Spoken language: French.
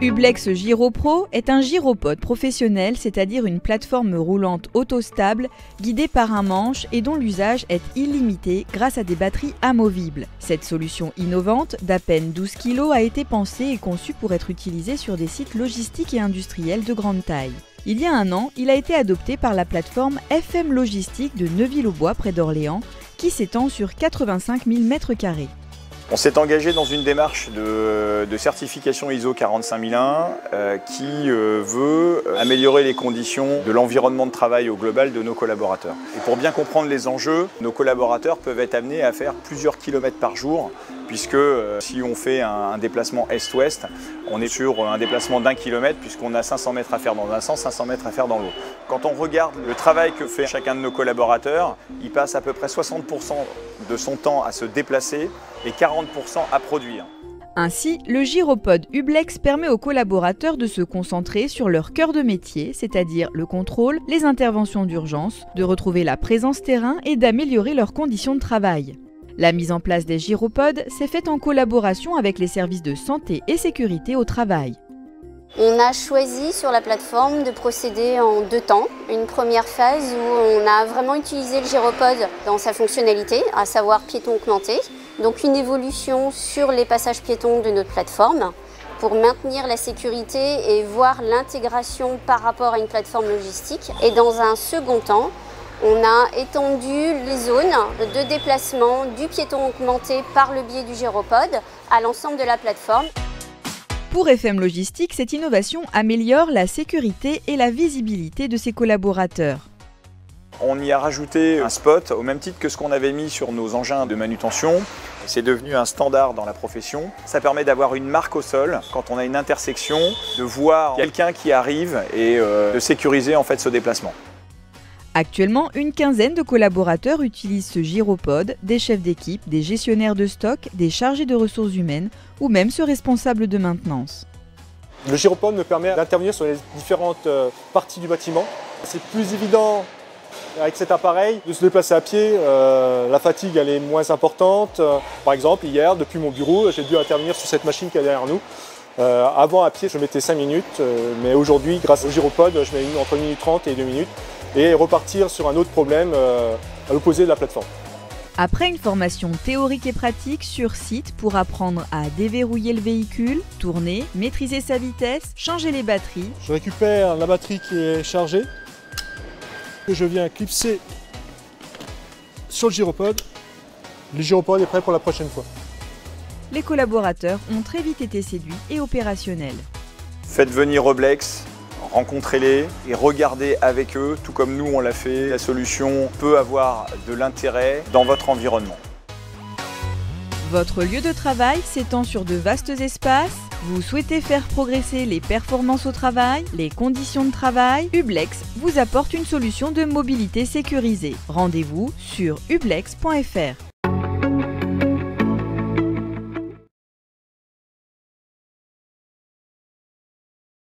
Ublex GyroPro est un gyropode professionnel, c'est-à-dire une plateforme roulante autostable guidée par un manche et dont l'usage est illimité grâce à des batteries amovibles. Cette solution innovante d'à peine 12 kg a été pensée et conçue pour être utilisée sur des sites logistiques et industriels de grande taille. Il y a un an, il a été adopté par la plateforme FM Logistique de Neuville-aux-Bois près d'Orléans, qui s'étend sur 85 000 m². On s'est engagé dans une démarche de certification ISO 45001 qui veut améliorer les conditions de l'environnement de travail au global de nos collaborateurs. Et pour bien comprendre les enjeux, nos collaborateurs peuvent être amenés à faire plusieurs kilomètres par jour, puisque si on fait un déplacement est-ouest, on est sur un déplacement d'1 kilomètre, puisqu'on a 500 mètres à faire dans un sens, 500 mètres à faire dans l'autre. Quand on regarde le travail que fait chacun de nos collaborateurs, il passe à peu près 60% de son temps à se déplacer et 40% à produire. Ainsi, le gyropode Ublex permet aux collaborateurs de se concentrer sur leur cœur de métier, c'est-à-dire le contrôle, les interventions d'urgence, de retrouver la présence terrain et d'améliorer leurs conditions de travail. La mise en place des gyropodes s'est faite en collaboration avec les services de santé et sécurité au travail. On a choisi sur la plateforme de procéder en 2 temps. Une première phase où on a vraiment utilisé le gyropode dans sa fonctionnalité, à savoir piéton augmenté. Donc une évolution sur les passages piétons de notre plateforme pour maintenir la sécurité et voir l'intégration par rapport à une plateforme logistique. Et dans un second temps, on a étendu les zones de déplacement du piéton augmenté par le biais du gyropode à l'ensemble de la plateforme. Pour FM Logistique, cette innovation améliore la sécurité et la visibilité de ses collaborateurs. On y a rajouté un spot au même titre que ce qu'on avait mis sur nos engins de manutention. C'est devenu un standard dans la profession. Ça permet d'avoir une marque au sol quand on a une intersection, de voir quelqu'un qui arrive et de sécuriser en fait ce déplacement. Actuellement, une quinzaine de collaborateurs utilisent ce gyropode, des chefs d'équipe, des gestionnaires de stock, des chargés de ressources humaines ou même ce responsable de maintenance. Le gyropode me permet d'intervenir sur les différentes parties du bâtiment. C'est plus évident avec cet appareil de se déplacer à pied, la fatigue elle est moins importante. Par exemple, hier, depuis mon bureau, j'ai dû intervenir sur cette machine qui est derrière nous. Avant, à pied, je mettais 5 minutes, mais aujourd'hui, grâce au gyropode, je mets entre 1 minute 30 et 2 minutes. Et repartir sur un autre problème à l'opposé de la plateforme. Après une formation théorique et pratique sur site pour apprendre à déverrouiller le véhicule, tourner, maîtriser sa vitesse, changer les batteries. Je récupère la batterie qui est chargée, que je viens clipser sur le gyropode. Le gyropode est prêt pour la prochaine fois. Les collaborateurs ont très vite été séduits et opérationnels. Faites venir Ublex, rencontrez-les et regardez avec eux, tout comme nous on l'a fait. La solution peut avoir de l'intérêt dans votre environnement. Votre lieu de travail s'étend sur de vastes espaces. Vous souhaitez faire progresser les performances au travail, les conditions de travail? Ublex vous apporte une solution de mobilité sécurisée. Rendez-vous sur ublex.fr.